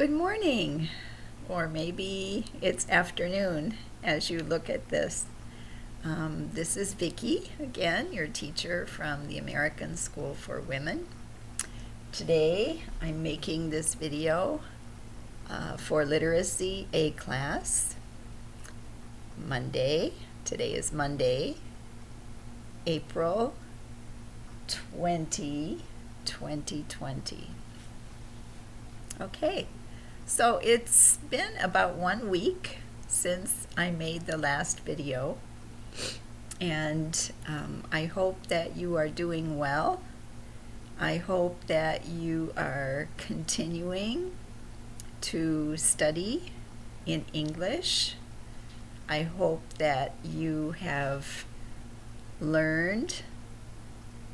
Good morning, or maybe it's afternoon as you look at this. This is Vicki again, your teacher from the American School for Women. Today I'm making this video for Literacy A class. Today is Monday, April 2020. Okay. So it's been about 1 week since I made the last video, and I hope that you are doing well. I hope that you are continuing to study in English. I hope that you have learned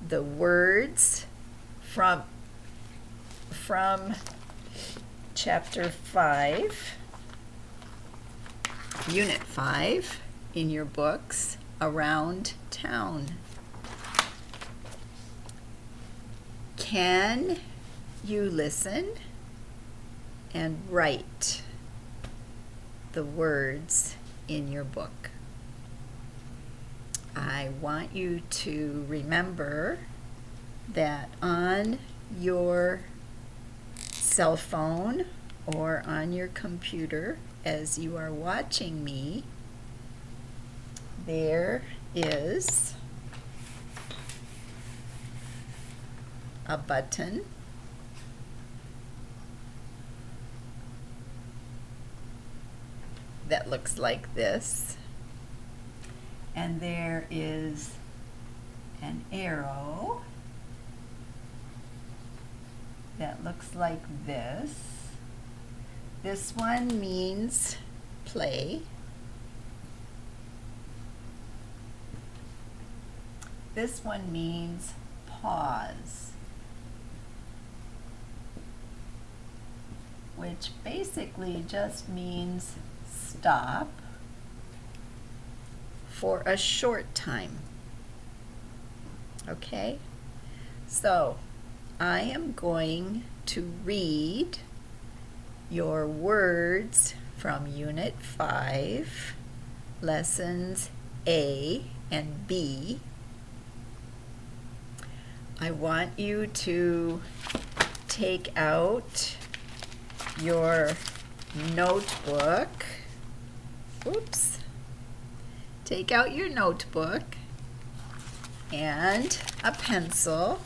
the words from Chapter 5, Unit 5 in your books, Around Town. Can you listen and write the words in your book? I want you to remember that on your cell phone or on your computer as you are watching me, there is a button that looks like this, and there is an arrow that looks like this. This one means play. This one means pause, which basically just means stop for a short time. Okay? So I am going to read your words from Unit 5, Lessons A and B. I want you to take out your notebook. Take out your notebook and a pencil.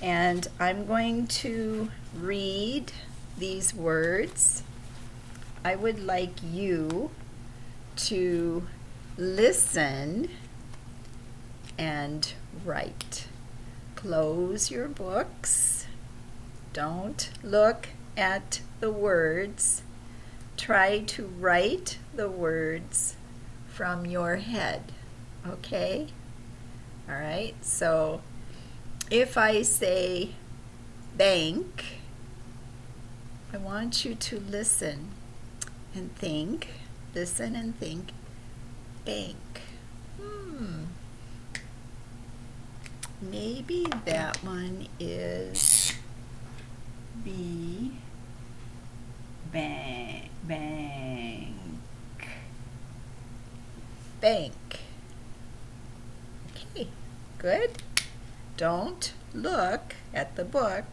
And I'm going to read these words. I would like you to listen and write. Close your books. Don't look at the words. Try to write the words from your head. Okay? All right, so if I say bank, I want you to listen and think. Listen and think. Bank. Maybe that one is B. Bank. Okay, good. Don't look at the book.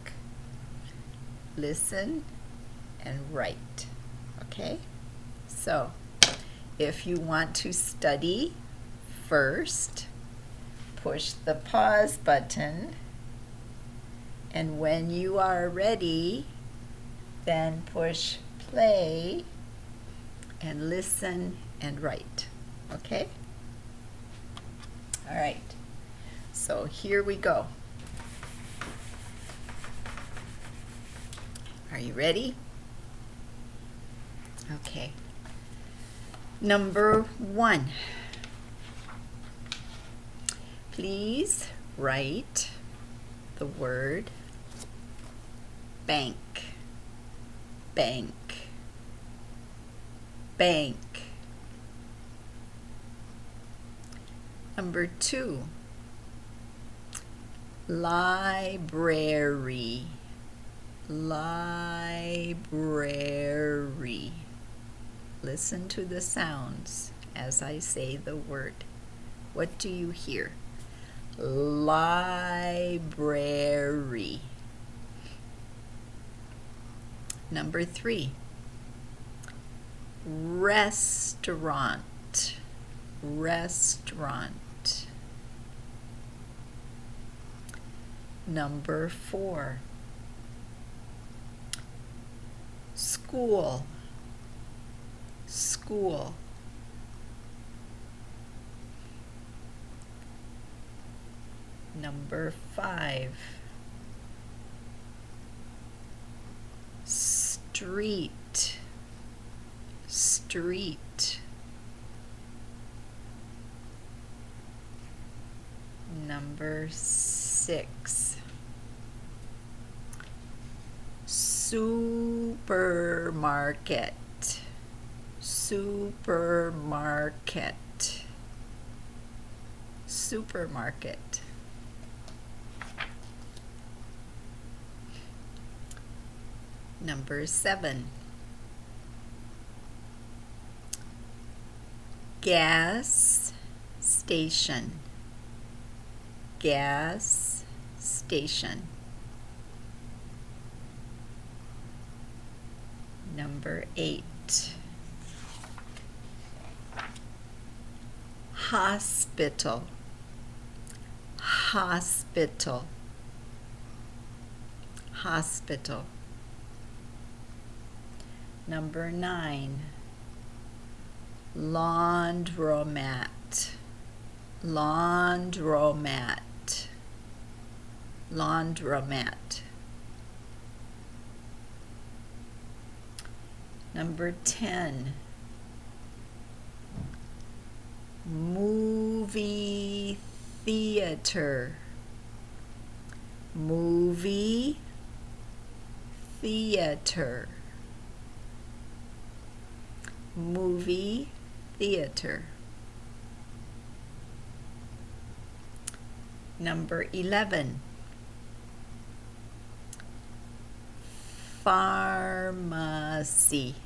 Listen and write. Okay? So, if you want to study first, push the pause button, and when you are ready, then push play and listen and write. Okay? All right. So here we go. Are you ready? Okay. Number 1. Please write the word bank. Bank. Bank. Number 2. Library. library. Listen to the sounds as I say the word. What do you hear? Library. Number 3. Restaurant. Restaurant. Number 4. School. School. Number 5. Street. Street. Number 6. Supermarket. Supermarket. Supermarket. Number 7. Gas station. Gas station. Number 8. Hospital. Hospital. Hospital. Number 9. Laundromat. Laundromat. Laundromat. Number 10. Movie theater. Movie theater. Movie theater. Number 11. Pharmacy.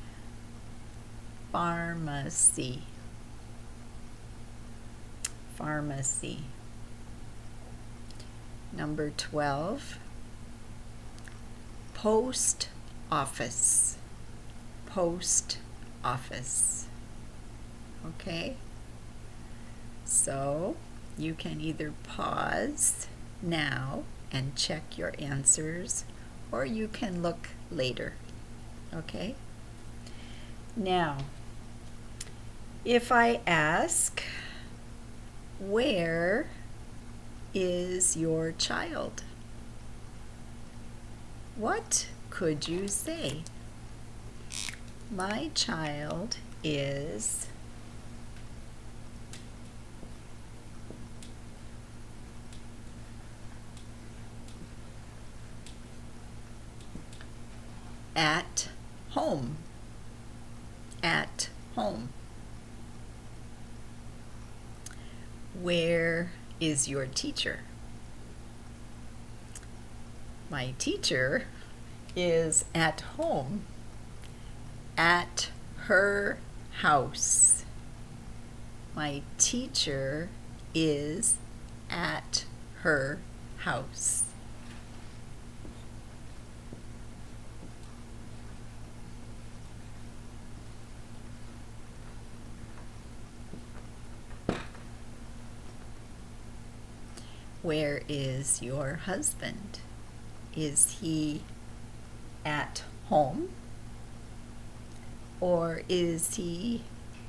Pharmacy. Pharmacy. Number 12. Post office. Post office. Okay? So you can either pause now and check your answers, or you can look later. Okay? Now, if I ask, where is your child? What could you say? My child is at home. At home. Where is your teacher? My teacher is at home at her house. My teacher is at her house. Where is your husband? Is he at home, or is he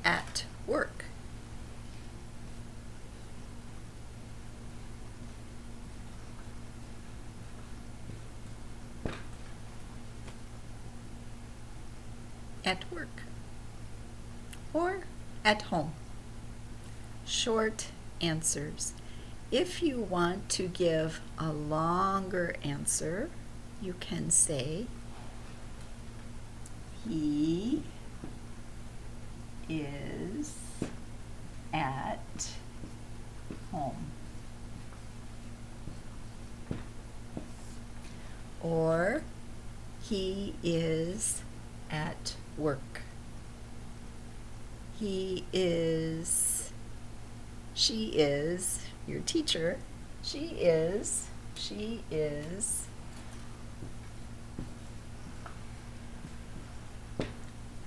at work? At work or at home. Short answers. If you want to give a longer answer, you can say, he is at home. Or He is at work. He is, she is, your teacher, she is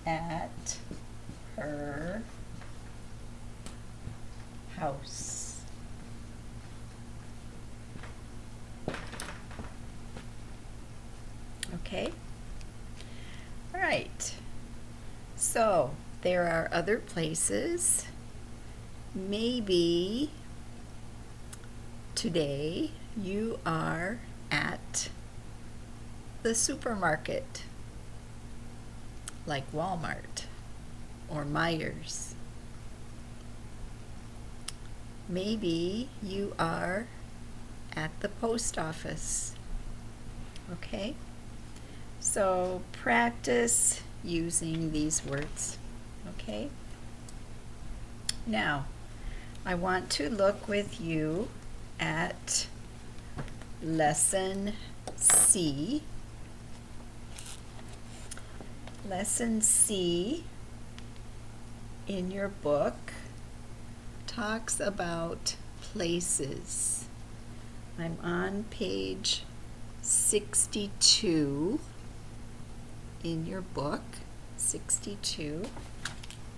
at her house. Okay? All right. So, there are other places. Maybe today you are at the supermarket, like Walmart or Myers. Maybe you are at the post office. Okay? So practice using these words. Okay? Now, I want to look with you at Lesson C. Lesson C in your book talks about places. I'm on page 62 in your book, 62.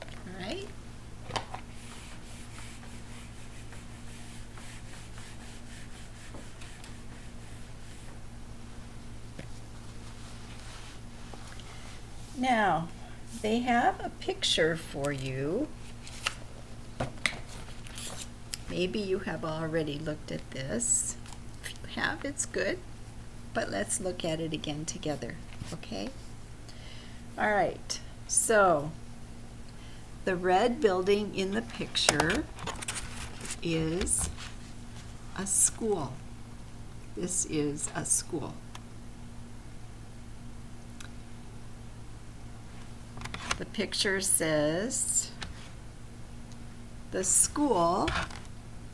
All right? Now, they have a picture for you. Maybe you have already looked at this. If you have, it's good. But let's look at it again together, okay? All right, so the red building in the picture is a school. This is a school. The picture says the school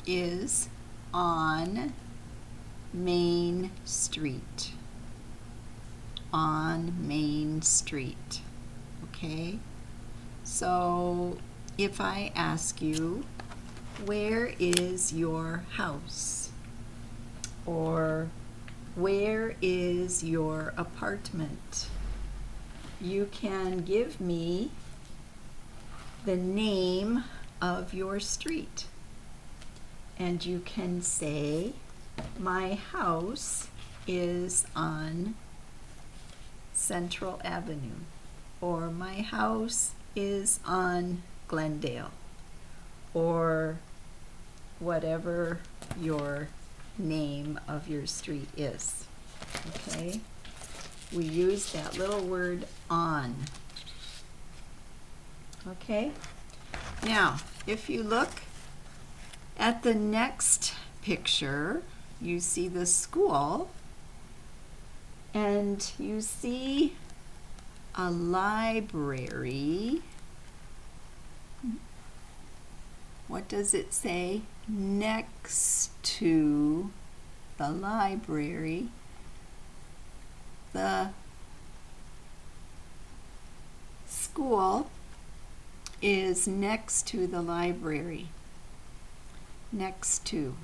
is on Main Street. On Main Street. Okay? So if I ask you, where is your house? Or where is your apartment? You can give me the name of your street. And you can say, my house is on Central Avenue, or my house is on Glendale, or whatever your name of your street is. Okay? We use that little word on. Okay? Now, if you look at the next picture, you see the school, and you see a library. What does it say? Next to the library, the school is next to the library. Next to.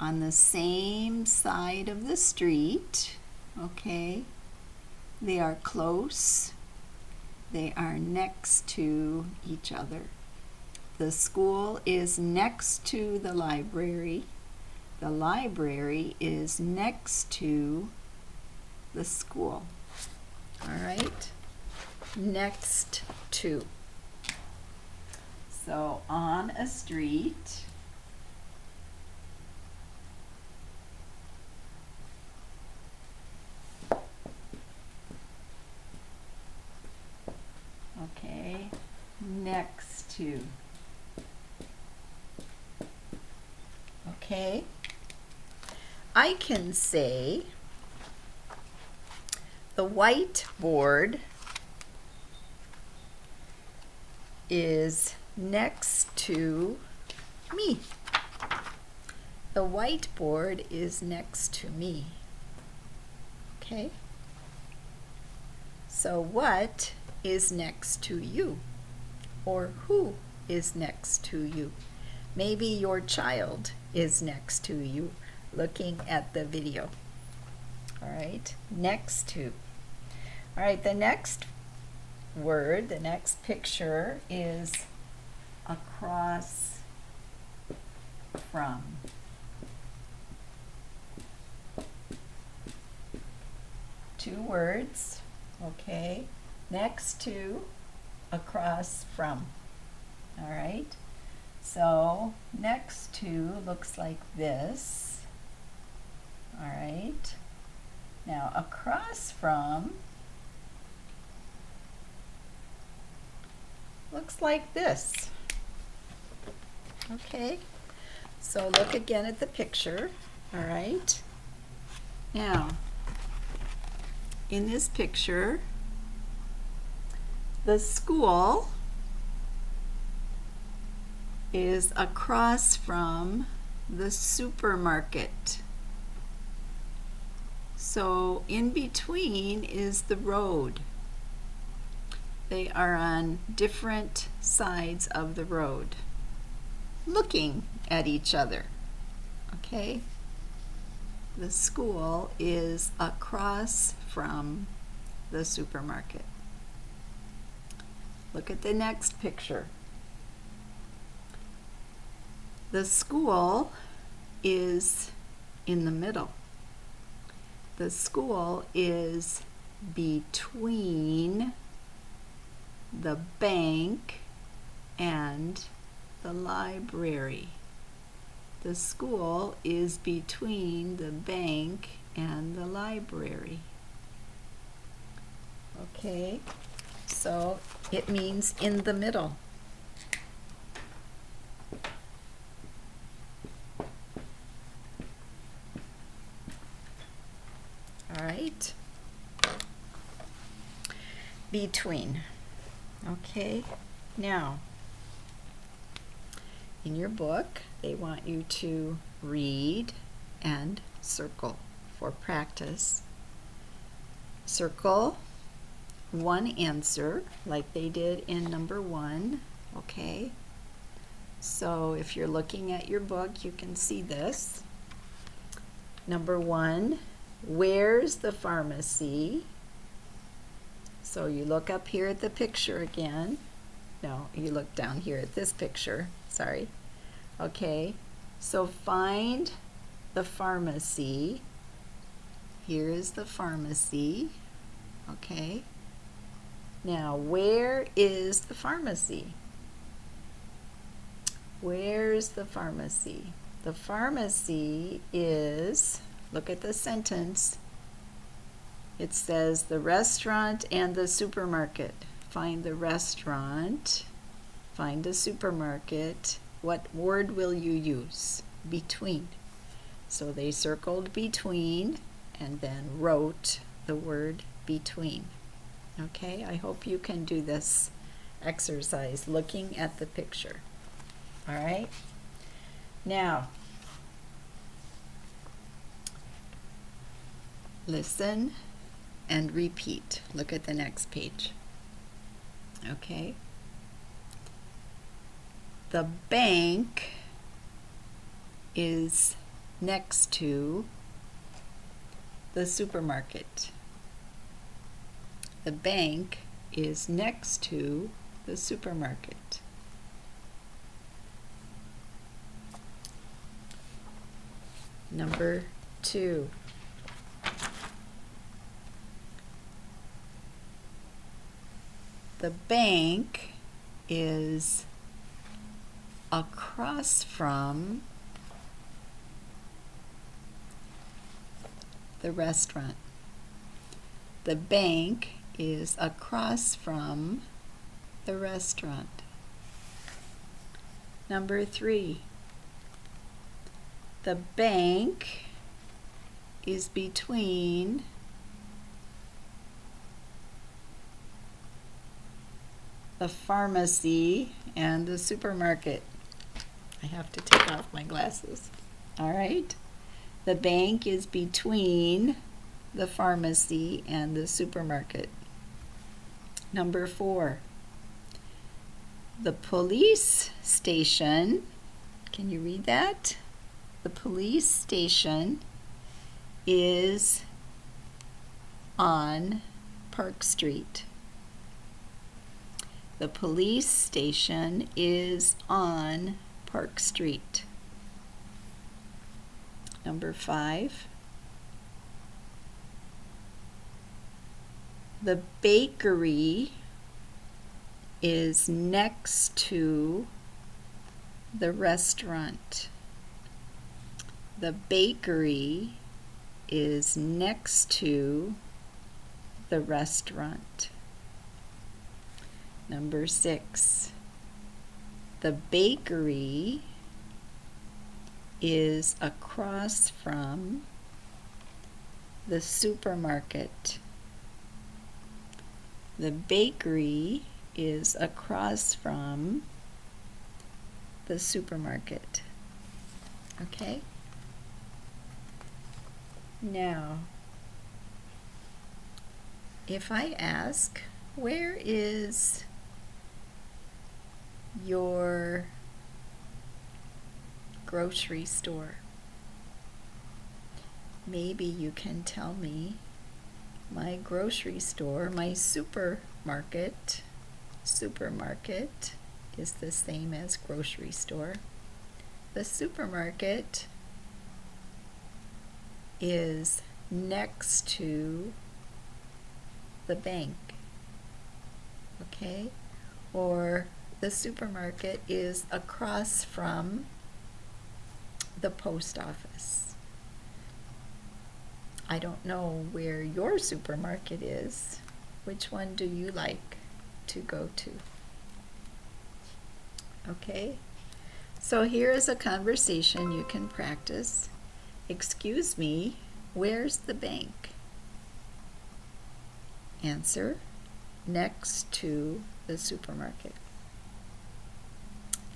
On the same side of the street, okay? They are close. They are next to each other. The school is next to the library. The library is next to the school. All right? Next to. So on a street, okay, next to. Okay? I can say the whiteboard is next to me. The whiteboard is next to me. Okay? So what is next to you? Or who is next to you? Maybe your child is next to you looking at the video. All right, next to. All right, the next word, the next picture is across from. Two words, okay, next to, across from. All right, so next to looks like this. All right, now across from looks like this. Okay, so look again at the picture. All right, now in this picture, the school is across from the supermarket. So in between is the road. They are on different sides of the road, looking at each other. Okay? The school is across from the supermarket. Look at the next picture. The school is in the middle. The school is between the bank and the library. The school is between the bank and the library. Okay, so it means in the middle. All right, between. Okay, now in your book they want you to read and circle for practice. Circle one answer like they did in number 1. Okay, so if you're looking at your book you can see this. Number 1, where's the pharmacy? So you look up here at the picture again. No, you look down here at this picture. Sorry. Okay, so find the pharmacy. Here is the pharmacy. Okay. Now, where is the pharmacy? Where's the pharmacy? The pharmacy is, look at the sentence. It says the restaurant and the supermarket. Find the restaurant, find the supermarket. What word will you use? Between. So they circled between and then wrote the word between. Okay, I hope you can do this exercise looking at the picture. All right, now listen and repeat. Look at the next page. Okay. The bank is next to the supermarket. The bank is next to the supermarket. Number 2. The bank is across from the restaurant. The bank is across from the restaurant. Number 3. The bank is between the pharmacy and the supermarket. I have to take off my glasses. All right. The bank is between the pharmacy and the supermarket. Number 4, the police station, can you read that? The police station is on Park Street. The police station is on Park Street. Number 5, the bakery is next to the restaurant. The bakery is next to the restaurant. Number 6, the bakery is across from the supermarket. The bakery is across from the supermarket. Okay? Now, if I ask, where is your grocery store? Maybe you can tell me, my grocery store, my supermarket is the same as grocery store. The supermarket is next to the bank, okay? Or the supermarket is across from the post office. I don't know where your supermarket is. Which one do you like to go to? Okay, so here is a conversation you can practice. Excuse me, where's the bank? Answer, next to the supermarket.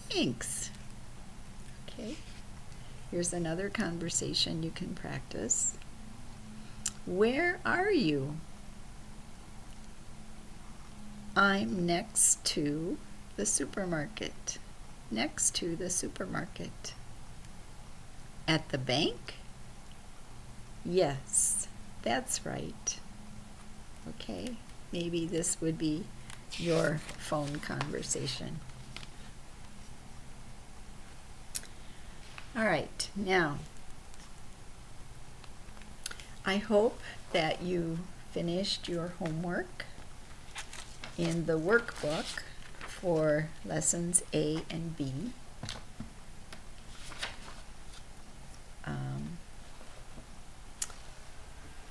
Thanks. Okay, here's another conversation you can practice. Where are you? I'm next to the supermarket. Next to the supermarket. At the bank? Yes, that's right. Okay, maybe this would be your phone conversation. All right, now, I hope that you finished your homework in the workbook for lessons A and B.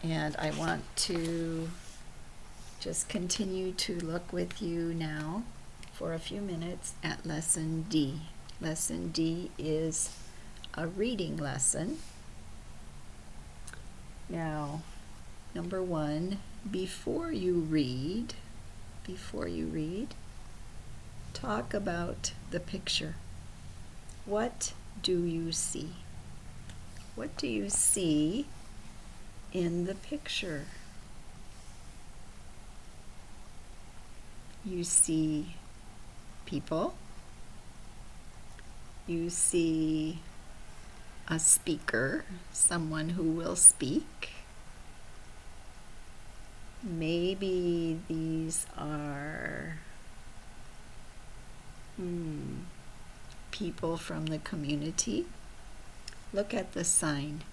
And I want to just continue to look with you now for a few minutes at lesson D. Lesson D is a reading lesson. Now, number 1, before you read, talk about the picture. What do you see? What do you see in the picture? You see people. You see a speaker, someone who will speak. Maybe these are people from the community. Look at the sign.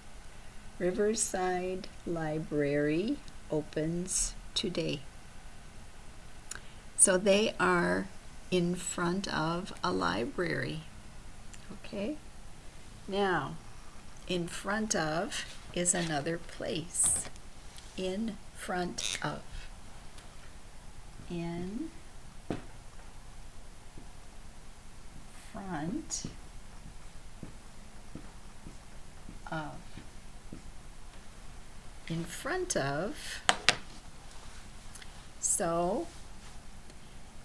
Riverside Library opens today. So they are in front of a library. Okay? Now, in front of is another place. In front of. In front of. In front of. So,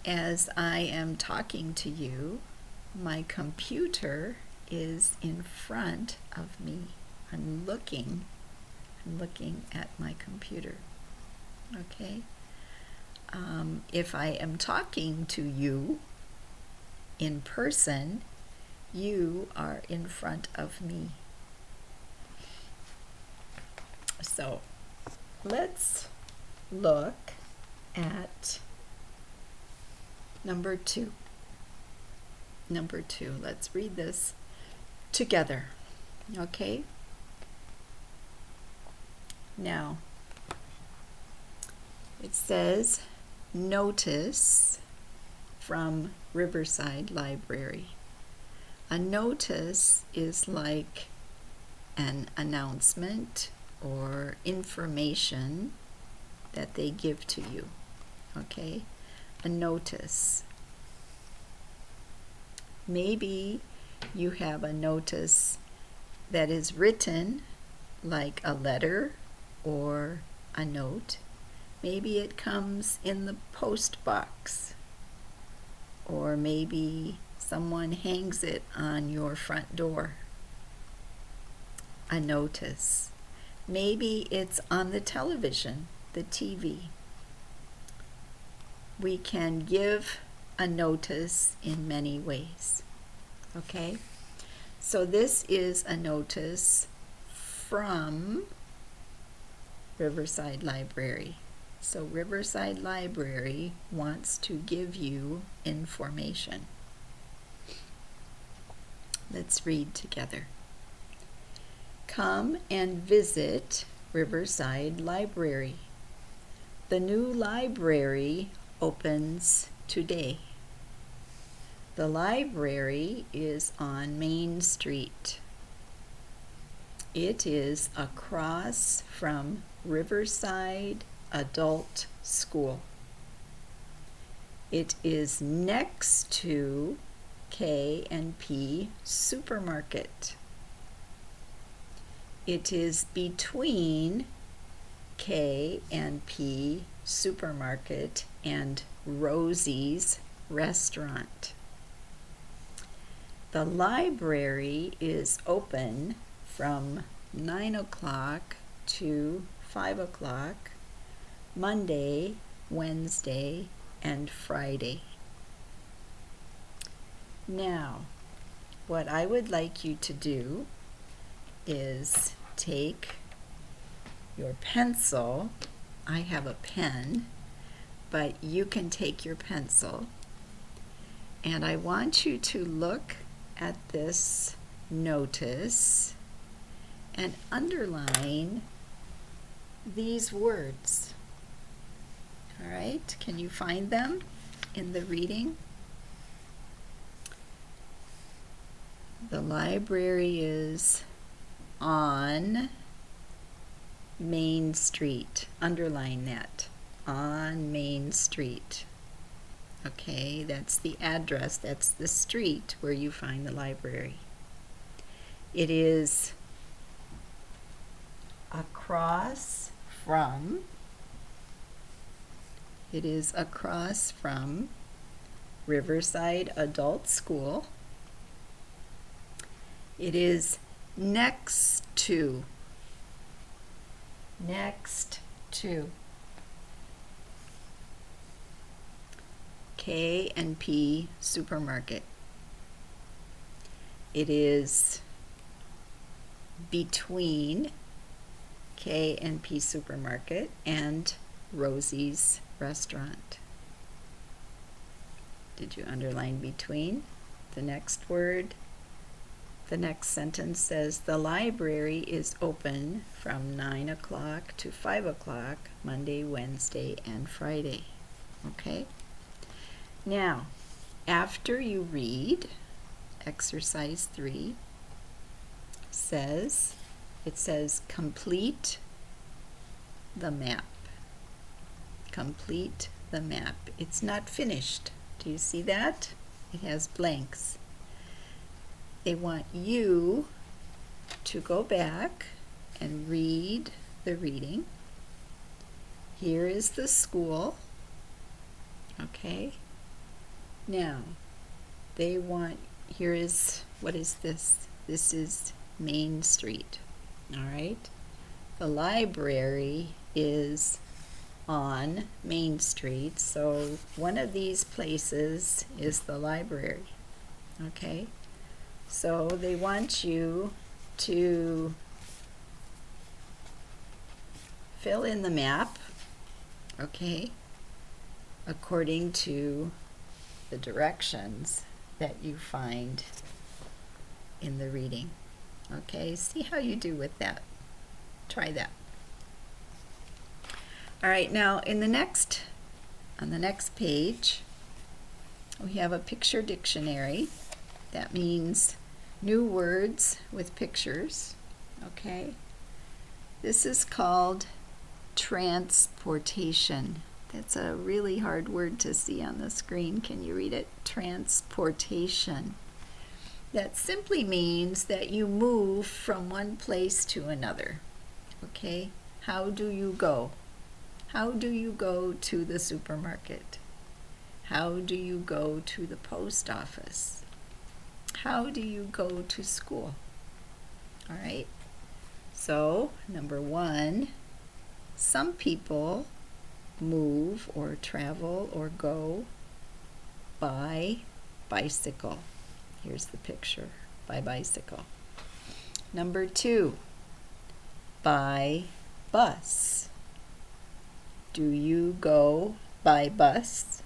as I am talking to you, my computer is in front of me. I'm looking at my computer. Okay? if I am talking to you in person, you are in front of me. So let's look at number two. Number two, let's read this together, okay? Now, it says, notice from Riverside Library. A notice is like an announcement or information that they give to you, okay? A notice. Maybe you have a notice that is written like a letter or a note. Maybe it comes in the post box, or maybe someone hangs it on your front door. A notice. Maybe it's on the television, the TV. We can give a notice in many ways, okay? So this is a notice from Riverside Library. So Riverside Library wants to give you information. Let's read together. Come and visit Riverside Library. The new library opens today. The library is on Main Street. It is across from Riverside Adult School. It is next to K&P Supermarket. It is between K&P Supermarket and Rosie's Restaurant. The library is open from 9 o'clock to 5 o'clock, Monday, Wednesday, and Friday. Now, what I would like you to do is take your pencil. I have a pen, but you can take your pencil, and I want you to look at this notice and underline these words. All right, can you find them in the reading? The library is on Main Street. Underline that. On Main Street. Okay, that's the address. That's the street where you find the library. It is across from Riverside Adult School. It is next to K&P Supermarket. It is between K&P Supermarket and Rosie's Restaurant. Did you underline between? The next word, the next sentence says, the library is open from 9 o'clock to 5 o'clock, Monday, Wednesday, and Friday. Okay? Now, after you read, exercise 3 says, it says complete the map. Complete the map. It's not finished. Do you see that? It has blanks. They want you to go back and read the reading. Here is the school. Okay? Now, they want, here is, what is this? This is Main Street. All right? The library is on Main Street. So one of these places is the library. Okay? So they want you to fill in the map, okay, according to the directions that you find in the reading. Okay, see how you do with that. Try that. All right, now on the next page, we have a picture dictionary. That means new words with pictures. Okay, this is called transportation. That's a really hard word to see on the screen. Can you read it? Transportation. That simply means that you move from one place to another. Okay? How do you go? How do you go to the supermarket? How do you go to the post office? How do you go to school? All right? So, number one, some people move or travel or go by bicycle. Here's the picture, by bicycle. Number two, by bus. Do you go by bus?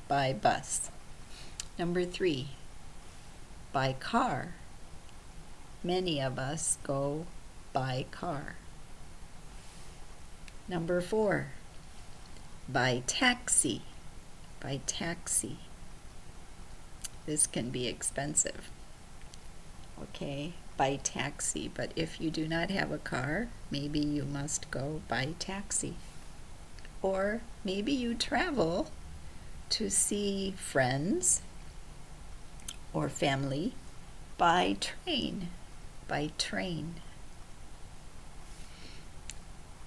By bus. Number three, by car. Many of us go by car. Number four, by taxi. By taxi. This can be expensive. Okay, by taxi. But if you do not have a car, maybe you must go by taxi. Or maybe you travel to see friends or family by train. By train.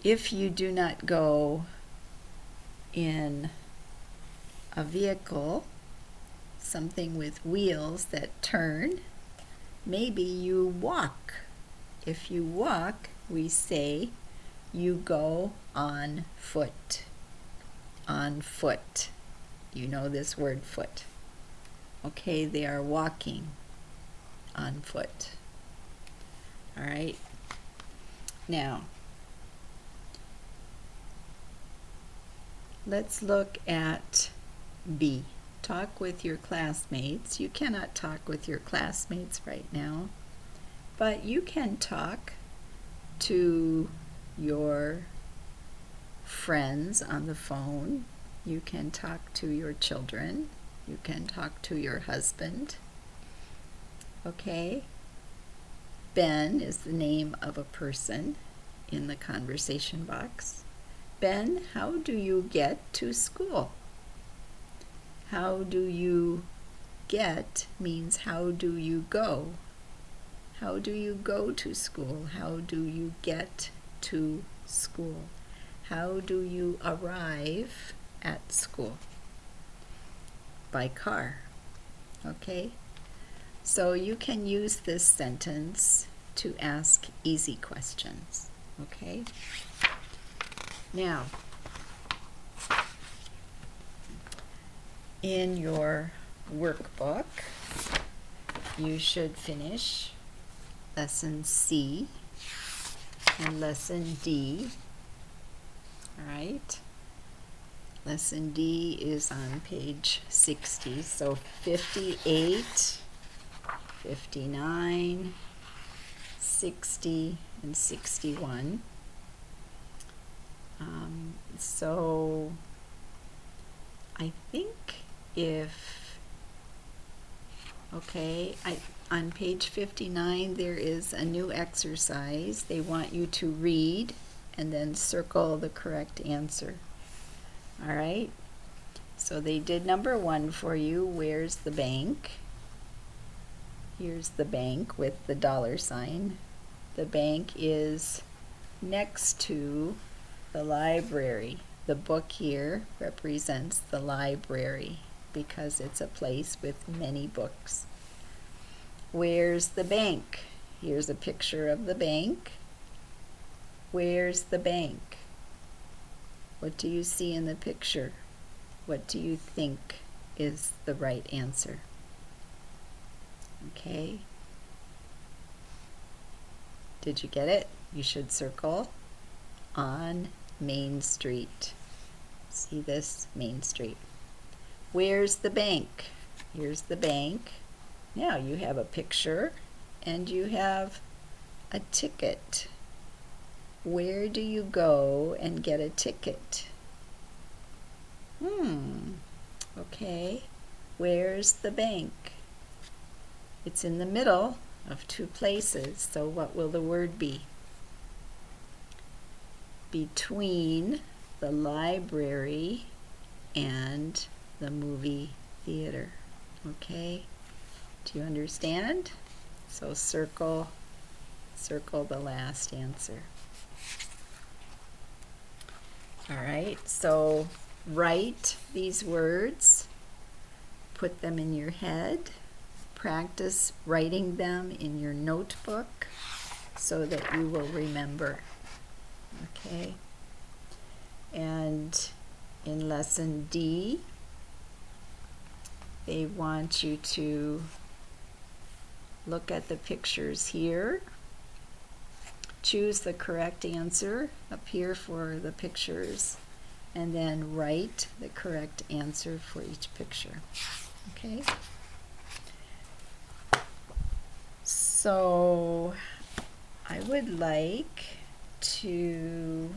If you do not go in a vehicle, something with wheels that turn, maybe you walk. If you walk, we say you go on foot. On foot. You know this word, foot. Okay, they are walking on foot. All right. Now, let's look at B. Talk with your classmates. You cannot talk with your classmates right now, but you can talk to your friends on the phone. You can talk to your children. You can talk to your husband. Okay? Ben is the name of a person in the conversation box. Ben, how do you get to school? How do you get means how do you go? How do you go to school? How do you get to school? How do you arrive at school? By car. Okay? So you can use this sentence to ask easy questions. Okay? Now, in your workbook, you should finish Lesson C and Lesson D. All right? Lesson D is on page 60, so 58, 59, 60, and 61. So I think on page 59 there is a new exercise. They want you to read and then circle the correct answer. All right? So they did number 1 for you. Where's the bank? Here's the bank with the $sign. The bank is next to the library. The book here represents the library because it's a place with many books. Where's the bank? Here's a picture of the bank. Where's the bank? What do you see in the picture? What do you think is the right answer? Okay. Did you get it? You should circle on Main Street. See this? Main Street. Where's the bank? Here's the bank. Now you have a picture and you have a ticket. Where do you go and get a ticket? Okay. Where's the bank? It's in the middle of two places, so what will the word be? Between the library and the movie theater. Okay? Do you understand? So circle the last answer. All right, so write these words, put them in your head, practice writing them in your notebook so that you will remember. Okay? And in lesson D, they want you to look at the pictures here, choose the correct answer up here for the pictures, and then write the correct answer for each picture. Okay? So I would like to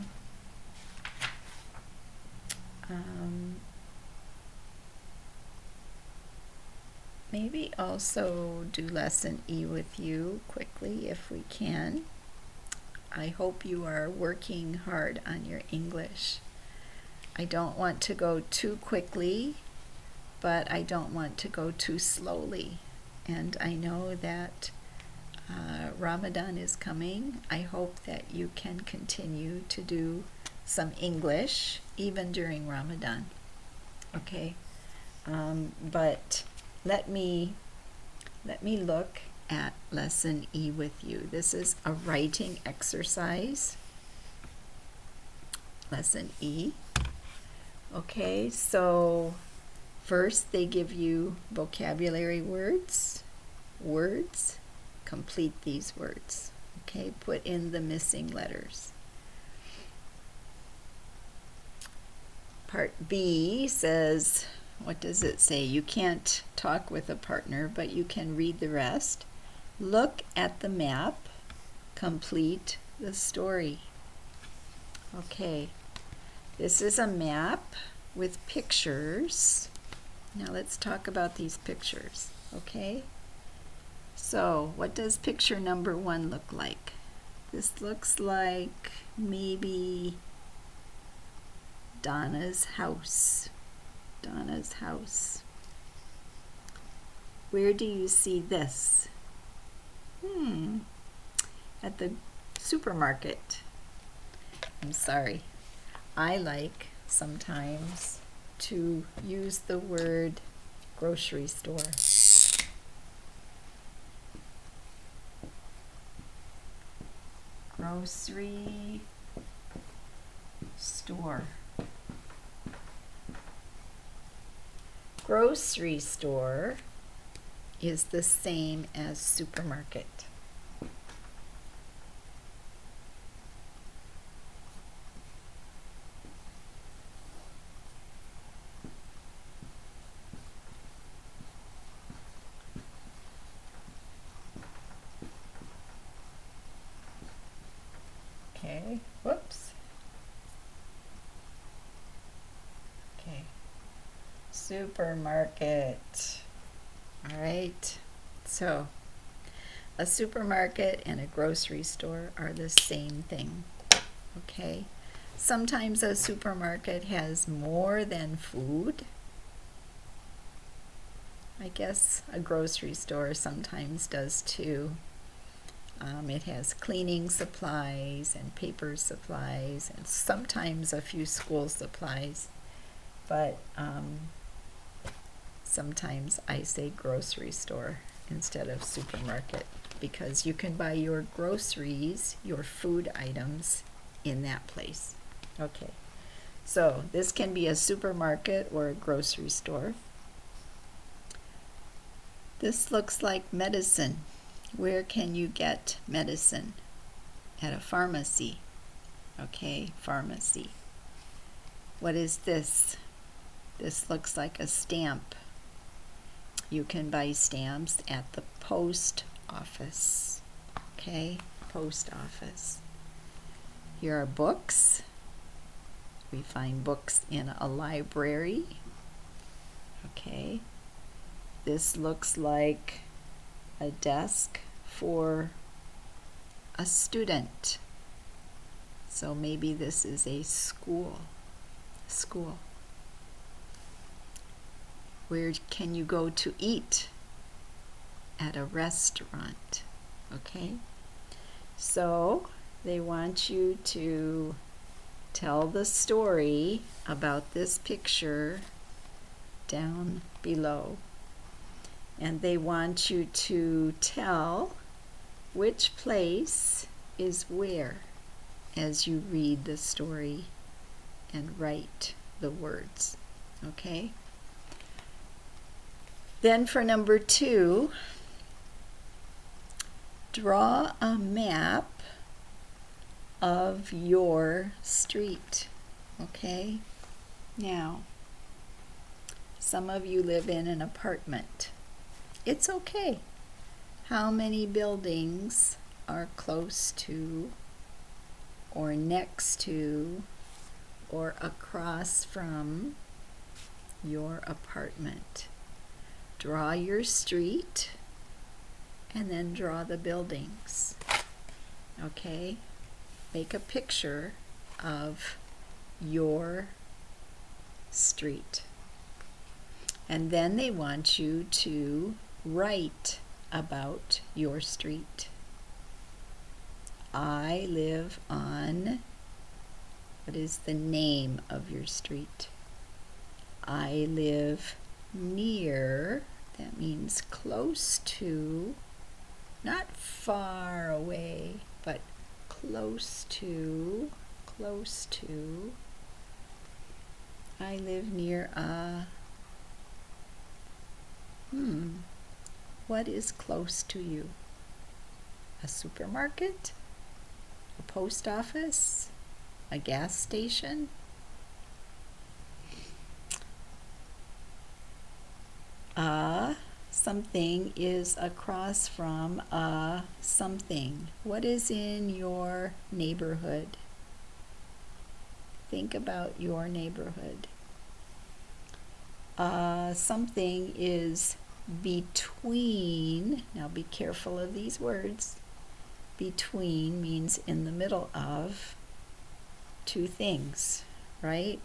maybe also do lesson E with you quickly if we can. I hope you are working hard on your English. I don't want to go too quickly, but I don't want to go too slowly. And I know that Ramadan is coming. I hope that you can continue to do some English even during Ramadan. Okay? But let me look at lesson E with you. This is a writing exercise. Lesson E. Okay, so first they give you vocabulary words. Complete these words. Okay, put in the missing letters. Part B says, what does it say? You can't talk with a partner, but you can read the rest. Look at the map. Complete the story. Okay, this is a map with pictures. Now let's talk about these pictures, okay? So, what does picture number 1 look like? This looks like maybe Donna's house. Donna's house. Where do you see this? At the supermarket. I'm sorry. I like sometimes to use the word grocery store. Grocery store. Grocery store is the same as supermarket. Okay, whoops. Okay, supermarket. All right, so a supermarket and a grocery store are the same thing, okay? Sometimes a supermarket has more than food. I guess a grocery store sometimes does too. It has cleaning supplies and paper supplies and sometimes a few school supplies, but sometimes I say grocery store instead of supermarket because you can buy your groceries, your food items, in that place. Okay, So this can be a supermarket or a grocery store. This looks like medicine. Where can you get medicine? At a pharmacy. Okay, pharmacy. What is this? This looks like a stamp. You can buy stamps at the post office. Okay, post office. Here are books. We find books in a library. Okay. This looks like a desk for a student. So maybe this is a school. School. Where can you go to eat? At a restaurant. Okay? So they want you to tell the story about this picture down below. And they want you to tell which place is where as you read the story and write the words. Okay? Then for number 2, draw a map of your street. Okay? Now, some of you live in an apartment. It's okay. How many buildings are close to or next to or across from your apartment? Draw your street and then draw the buildings. Okay? Make a picture of your street. And then they want you to write about your street. I live on, what is the name of your street? I live near, that means close to, not far away, but close to. I live near a, what is close to you? A supermarket? A post office? A gas station? Something is across from a something. What is in your neighborhood? Think about your neighborhood. Something is between, now be careful of these words. Between means in the middle of two things, right?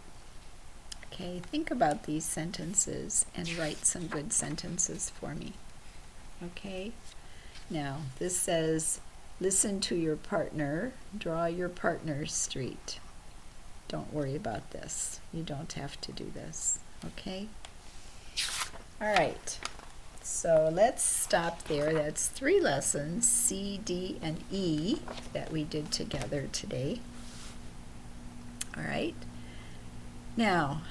Okay, think about these sentences and write some good sentences for me. Okay? Now, this says, listen to your partner, draw your partner's street. Don't worry about this. You don't have to do this. Okay? All right. So let's stop there. That's 3 lessons, C, D, and E, that we did together today. All right. Now,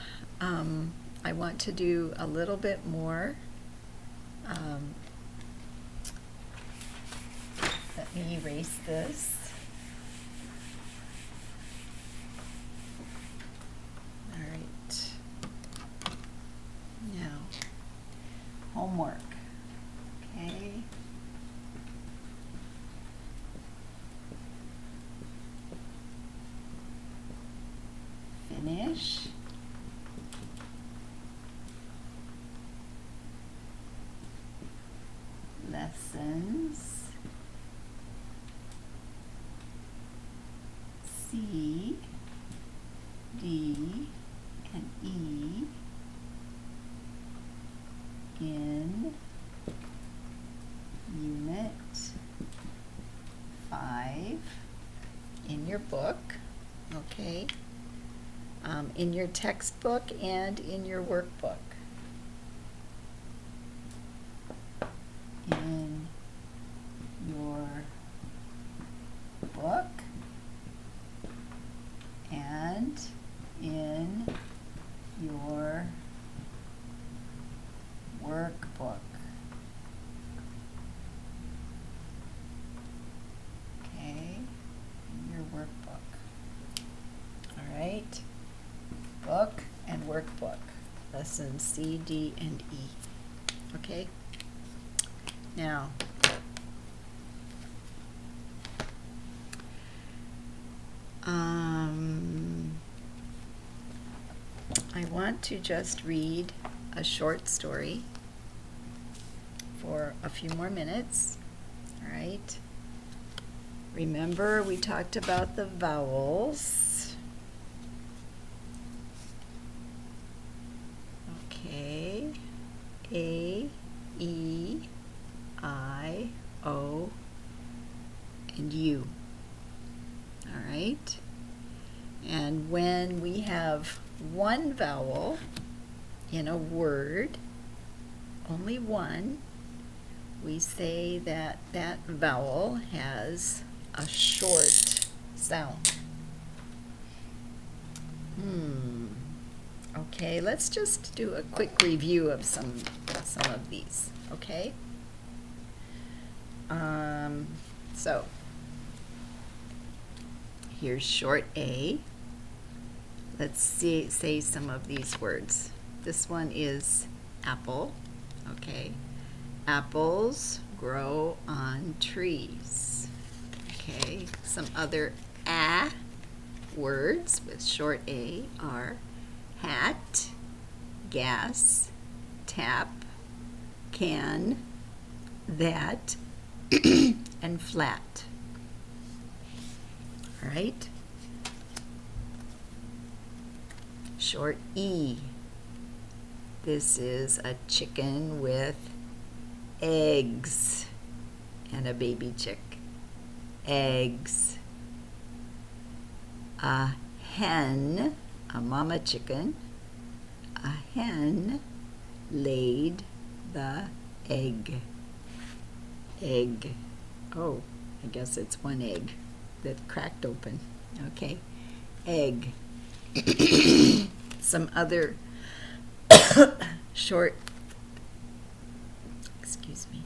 I want to do a little bit more. Let me erase this. All right. Now, homework. Okay. Finish. Lessons C, D, and E in Unit 5 in your book, okay, in your textbook and in your workbook. In your book and in book and workbook, lessons C, D, and E. Okay? Now, I want to just read a short story for a few more minutes. All right? Remember, we talked about the vowels. Okay. A, E, I, O, and U. All right? And when we have one vowel in a word, only one, we say that that vowel has a short sound. Okay, let's just do a quick review of some of these, okay? So, here's short A. Let's say some of these words. This one is apple, okay? Apples grow on trees, okay? Some other A words with short A are hat, gas, tap, can, that, and flat. All right? Short E. This is a chicken with eggs and a baby chick. Eggs. A hen, a mama chicken, a hen laid the egg. Egg. Oh, I guess it's one egg that cracked open. Okay. Egg. Some other short, excuse me.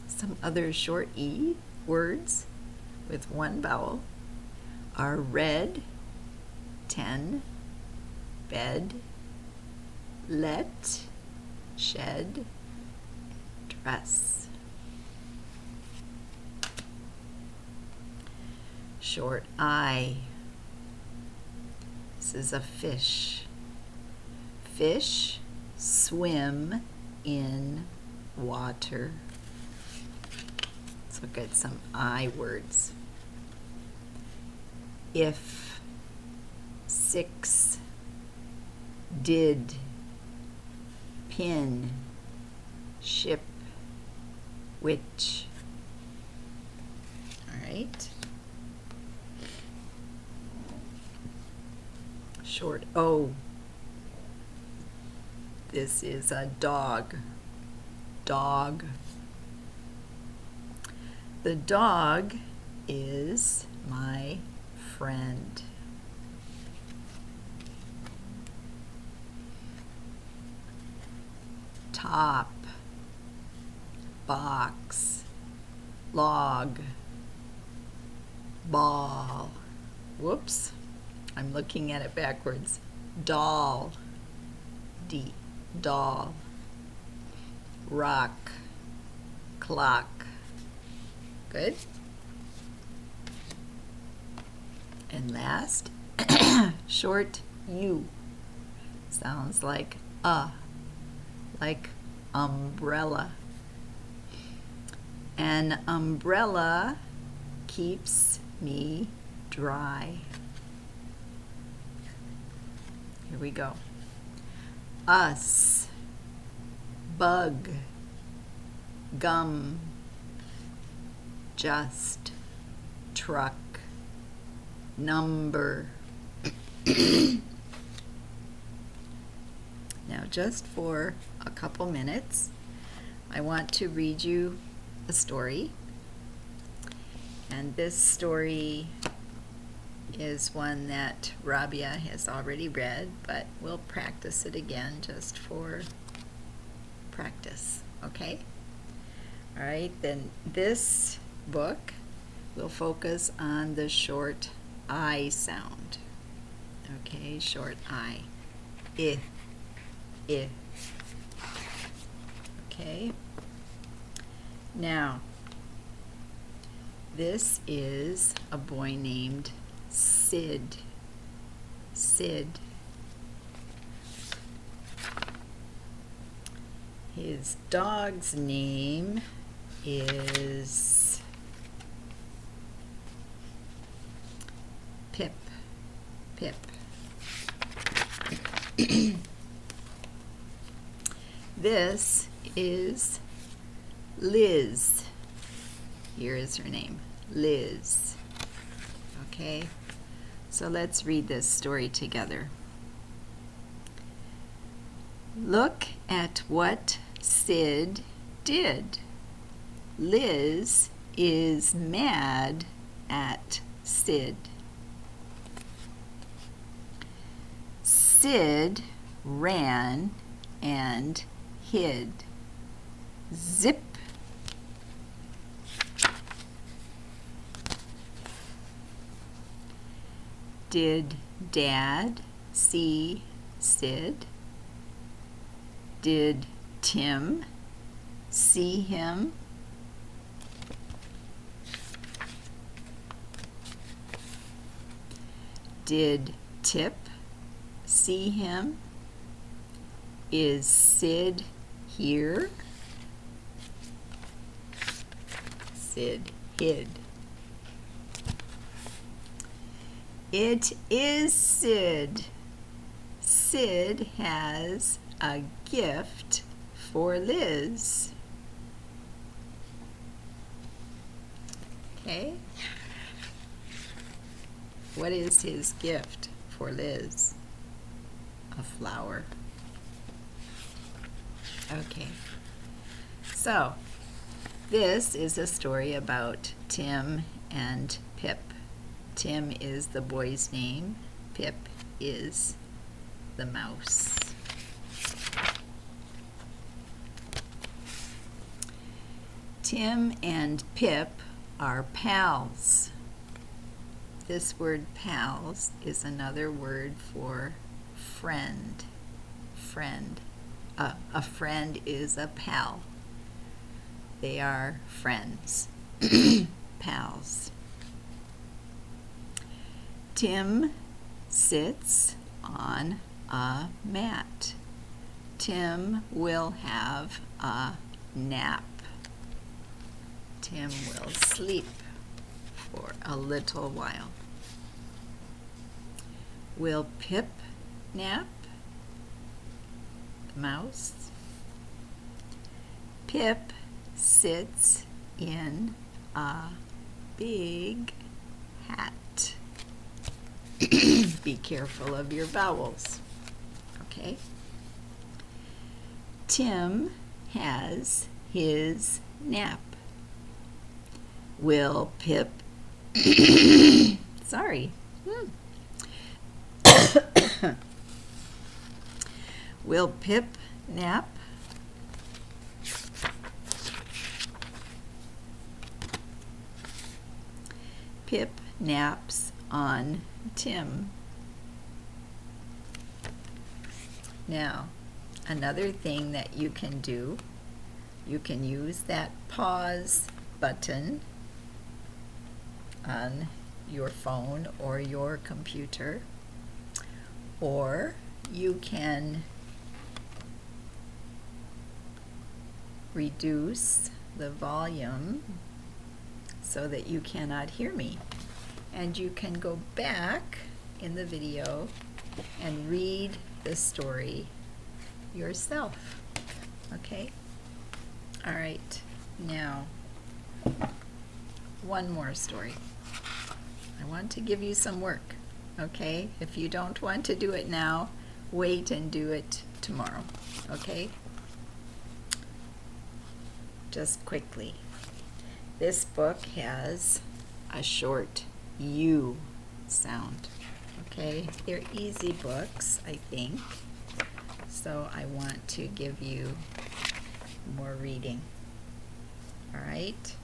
Some other short E words with one vowel are red, 10, bed, let, shed, dress. Short I. This is a fish. Fish swim in water. Let's look at some I words. If, 6, did, pin, ship, which. All right. Short O. This is a dog. Dog. The dog is my friend. Top, box, log, ball. Whoops, I'm looking at it backwards. Doll, D, doll. Rock, clock. Good. And last, short U. Sounds like umbrella. An umbrella keeps me dry. Here we go. Us, bug, gum, just, truck, number. Now, just for a couple minutes, I want to read you a story. And this story is one that Rabia has already read, but we'll practice it again just for practice, okay? All right, then this book we'll focus on the short I sound. Okay, short I. I. I. Okay. Now, this is a boy named Sid. Sid. His dog's name is Pip. Pip. This is Liz. Here is her name, Liz. Okay, so let's read this story together. Look at what Sid did. Liz is mad at Sid. Sid ran and hid. Zip. Did Dad see Sid? Did Tim see him? Did Tip see him? Is Sid here? Sid hid. It is Sid. Sid has a gift for Liz. Okay? What is his gift for Liz? A flower. Okay. So, this is a story about Tim and Pip. Tim is the boy's name. Pip is the mouse. Tim and Pip are pals. This word pals is another word for friend. Friend. A friend is a pal. They are friends. Pals. Tim sits on a mat. Tim will have a nap. Tim will sleep for a little while. Will Pip nap? The mouse. Pip sits in a big hat. Be careful of your vowels. Okay? Tim has his nap. Will Pip sorry. Will Pip nap? Pip naps on Tim. Now, another thing that you can do, you can use that pause button on your phone or your computer, or you can reduce the volume so that you cannot hear me. And you can go back in the video and read the story yourself. Okay? All right, now one more story. I want to give you some work, okay? If you don't want to do it now, wait and do it tomorrow, okay? Just quickly. This book has a short U sound, okay? They're easy books, I think, so I want to give you more reading. All right?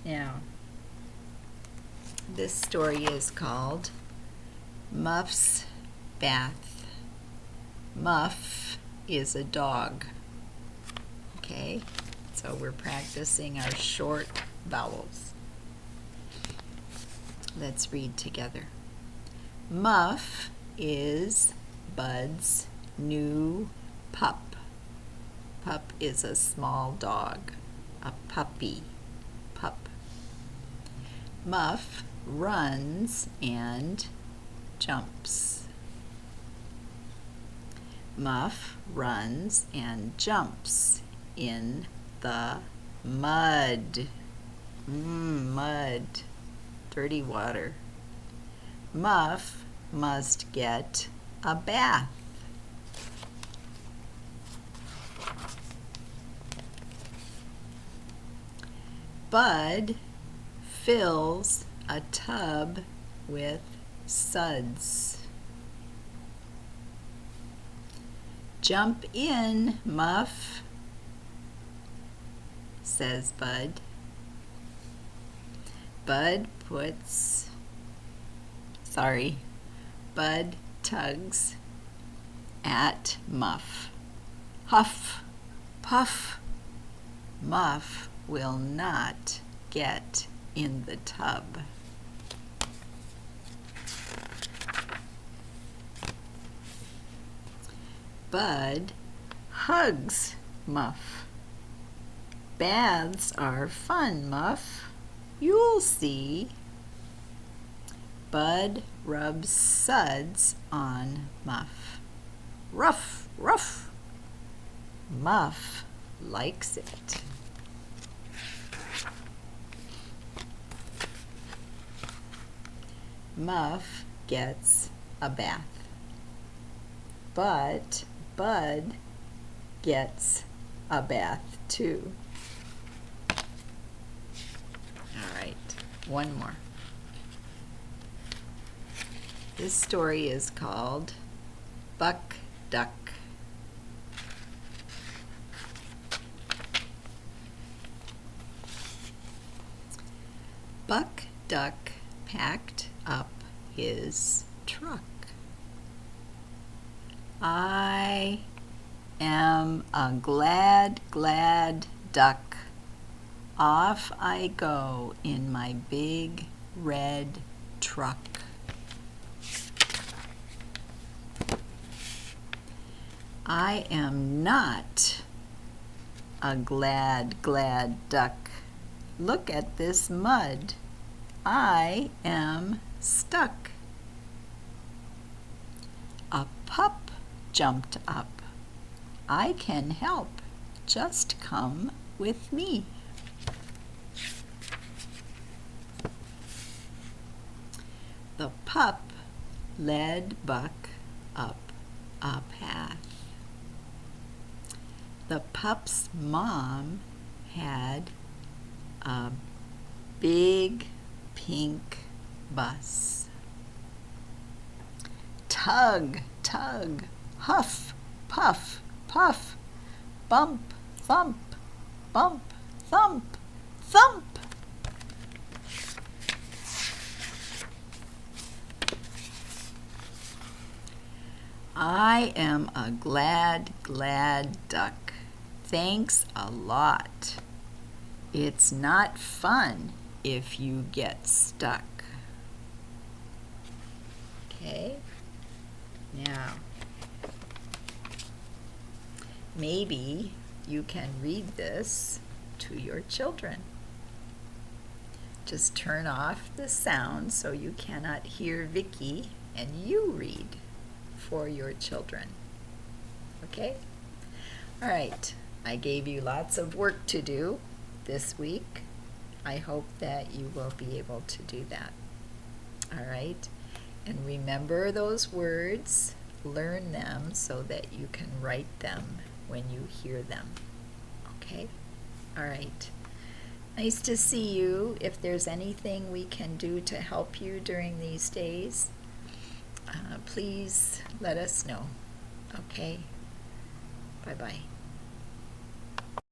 Now, This story is called Muff's Bath. Muff is a dog. Okay, so we're practicing our short vowels. Let's read together. Muff is Bud's new pup. Pup is a small dog, a puppy, pup. Muff runs and jumps. Muff runs and jumps in the mud. Mud, dirty water. Muff must get a bath. Bud fills a tub with suds. Jump in, Muff, says Bud. Bud tugs at Muff. Huff, puff. Muff will not get in the tub. Bud hugs Muff. Baths are fun, Muff. You'll see. Bud rubs suds on Muff. Ruff, ruff. Muff likes it. Muff gets a bath. But Bud gets a bath too. All right, one more. This story is called Buck Duck. Buck Duck packed up his truck. I am a glad, glad duck. Off I go in my big red truck. I am not a glad, glad duck. Look at this mud. I am stuck. A pup jumped up. I can help. Just come with me. The pup led Buck up a path. The pup's mom had a big pink bus. Tug, tug, huff, puff, puff, bump, thump, bump, thump, thump. I am a glad, glad duck. Thanks a lot. It's not fun if you get stuck. Okay, now maybe you can read this to your children. Just turn off the sound so you cannot hear Vicky and you read for your children. Okay? All right, I gave you lots of work to do this week. I hope that you will be able to do that. All right? And remember those words, learn them so that you can write them when you hear them. Okay? All right. Nice to see you. If there's anything we can do to help you during these days, please let us know. Okay? Bye-bye.